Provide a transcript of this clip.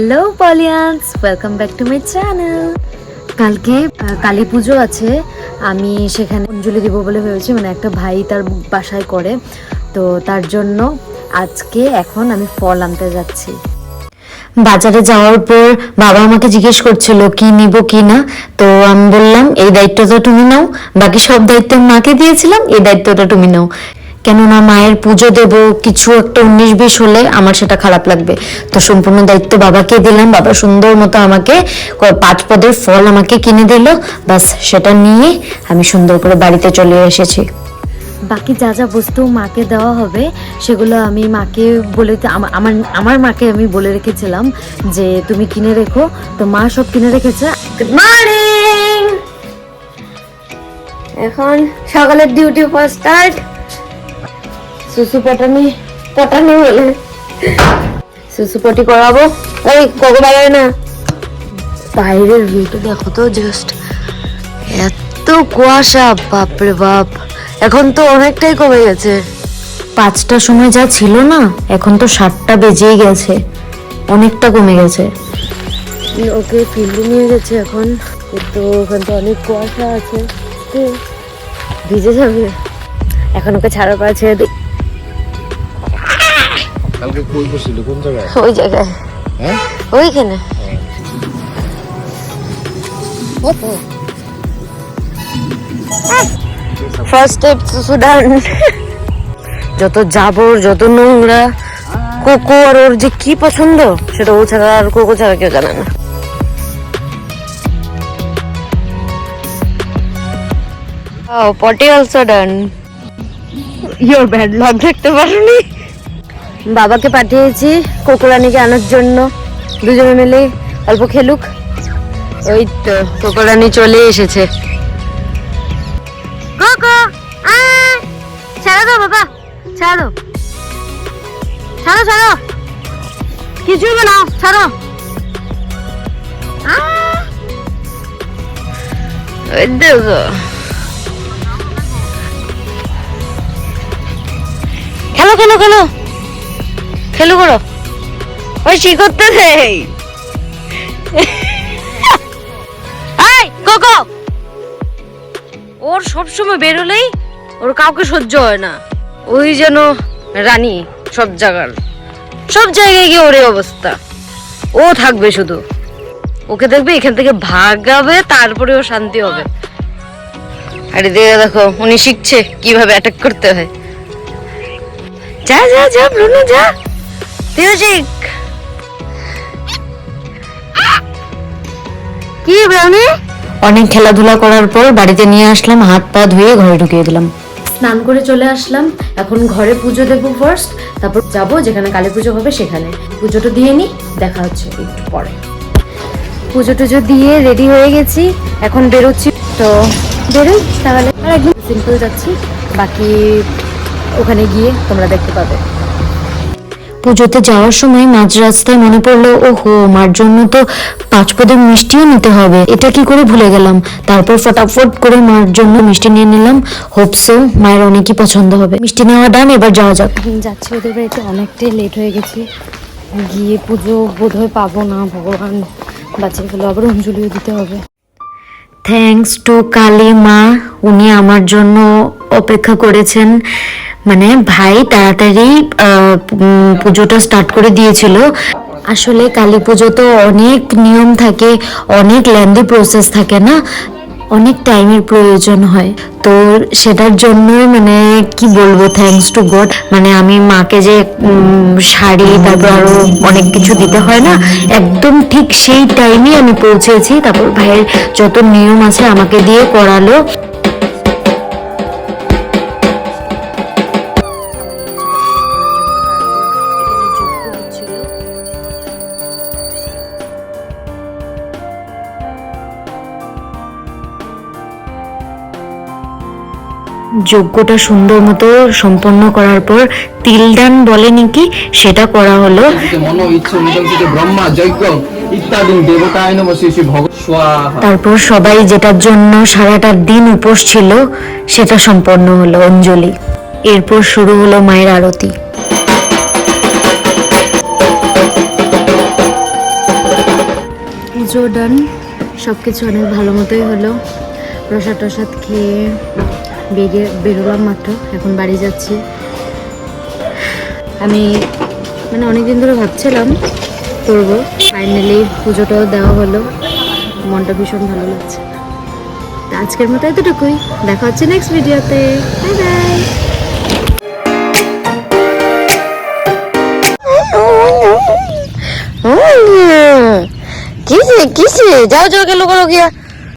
Hello পলিয়ান্স, welcome back to my channel. কালকে কালী পুজো আছে, আমি সেখানে অঞ্জলি দিব বলে ভেবেছি, মানে একটা ভাই তার বাসায় করে, তো তার জন্য আজকে এখন আমি ফল আনতে যাচ্ছি। বাজারে যাওয়ার পর বাবা আমাকে জিজ্ঞেস করছিল কি নিব কি না, তো আমি বললাম এই দায়িত্বটা তুমি নাও, বাকি সব দায়িত্ব মাকে দিয়েছিলাম, এই দায়িত্বটা তুমি নাও। কেননা মায়ের পুজো দেব, কিছু একটা 19-20 হলে আমার সেটা খারাপ লাগবে, তো সম্পূর্ণ দায়িত্ব বাবাকে দিলাম। বাবা সুন্দর মতো আমাকে 5 পদের ফল আমাকে কিনে দিল, বাস সেটা নিয়ে আমি সুন্দর করে বাড়িতে চলে এসেছি। বাকি যা যা বস্তু মাকে দেওয়া হবে সেগুলো আমি মাকে বলে আমার মাকে আমি বলে রেখেছিলাম যে তুমি কিনে রেখো, তো মা সব কিনে রেখেছে। গুড মর্নিং, এখন সকালের ডিউটি ফার্স্ট স্টার্ট। সুসু পটানি বলে সুসু পটি করাবো। এই কোকো বাগায় না, বাইরের ভিউটা দেখো তো, জাস্ট এত কুয়াশা, বাপরে বাপ। এখন তো অনেকটাই কমে গেছে, 5টার সময় যা ছিল না, এখন তো 7টা বেজেই গেছে, অনেকটা কমে গেছে। ওকে ফিল্ডে নিয়ে গেছে এখন, তো ওখান তো অনেক কুয়াশা আছে, ভিজে যাবে। এখন ওকে ছাড়া পাওয়া ছেড়ে দিই। কালকে কই বসছিল কোন জায়গায়? ওই জায়গায়, হ্যাঁ ওইখানে। First step Sudan. যত জাবর, যত নোংরা, কোকো আর ওর যে কি পছন্দ সেটা ও ছাড়া আর কোকো ছাড়া কেউ জানে না। পটি also done. Your bad luck দেখতে পারোনি। বাবাকে পাঠিয়েছি কোকোরানিকে আনার জন্য, দুজনে মিলে অল্প খেলুক। ওই তো কোকোরানি চলে এসেছে। কোকো ছাড়ো দাও বাবা, ছাড়ো ছাড়ো ছাড়ো, কিছুই বানাও, ছাড়ো। ওই দেখো, খেলো খেলো খেলো খেলো করো, ওই কি করতে দেই। কোকো ওর সবসময় বেরোলেই ওর কাউকে সহ্য হয় না, ওই যেন রানী, সব জায়গায় গিয়ে ওর অবস্থা। ও থাকবে শুধু, ওকে দেখবে এখান থেকে ভাগাবে, তারপরে ও শান্তি হবে। আর এদিকে দেখো উনি শিখছে কিভাবে অ্যাটাক করতে হয়। যা যা যা ব্রুনো যা, তুইও শিখ। কি ব্রাউনি? অনেক খেলাধুলা করার পর বাড়িতে নিয়ে আসলাম, হাত পা ধুয়ে ঘরে ঢুকিয়ে দিলাম। স্নান করে চলে আসলাম, এখন ঘরে পুজো দেবো ফার্স্ট, তারপর যাব যেখানে কালী পুজো হবে সেখানে। পুজোটা দিয়ে নি, দেখা হচ্ছে একটু পরে। পুজো টুজো দিয়ে রেডি হয়ে গেছি, এখন বেরোচ্ছি, তো বেরোই তাহলে। আর একদম সিম্পল যাচ্ছি, বাকি ওখানে গিয়ে তোমরা দেখতে পাবে। পুজোতে যাওয়ার সময় মাঝ রাস্তায় মনে পড়লো, ওহো মার জন্য তো 5 পদের মিষ্টিও নিতে হবে, এটা কি করে ভুলে গেলাম। তারপর ফটাফট করে মার জন্য মিষ্টি নিয়ে নিলাম, হোপসো মায়ের অনেকই পছন্দ হবে। মিষ্টি নেওয়া ডান, এবার যাওয়া যাক। যাচ্ছি ওদের বাড়িতে, অনেকটাই লেট হয়ে গেছি, গিয়ে পুজো বোধহয় পাবো না, ভগবান বাঁচিয়ে গেলো, আবার অঞ্জলিও দিতে হবে। থ্যাঙ্কস টু কালী মা, উনি আমার জন্য অপেক্ষা করেছেন, মানে ভাই তাড়াতাড়ি পুজোটা স্টার্ট করে দিয়েছিল। আসলে কালী পুজো তো অনেক নিয়ম থাকে, অনেক লেন্দি প্রসেস থাকে না, অনেক টাইমের প্রয়োজন হয়, তো সেটার জন্যই মানে কি বলবো, থ্যাঙ্কস টু গড। মানে আমি মাকে যে শাড়ি, তারপর আরো অনেক কিছু দিতে হয় না, একদম ঠিক সেই টাইমে আমি পৌঁছেছি। তারপর ভাইয়ের যত নিয়ম আছে আমাকে দিয়ে করালো। যজ্ঞটা সুন্দর মতো সম্পন্ন করার পর তিলদান বলে নাকি, সেটা করা হলো। তারপর সবাই যেটার জন্য সারাটা দিন উপোস ছিল সেটা সম্পন্ন হলো, অঞ্জলি। এরপর শুরু হলো মায়ের আরতি। পুজো ডান, সব কিছু অনেক ভালো মতোই হলো। প্রসাদ টসাদ খেয়ে বেরোলাম মাত্র, এখন বাড়ি যাচ্ছি। আমি মানে অনেকদিন ধরে ভাবছিলাম করবো, ফাইনালি পুজোটাও দেওয়া হলো, মনটা ভীষণ ভালো লাগছে। তা আজকের মতো এতটুকুই, দেখা হচ্ছে নেক্সট ভিডিওতে। Bye bye. किसे किसे जाओ जाओ के लोगों लोग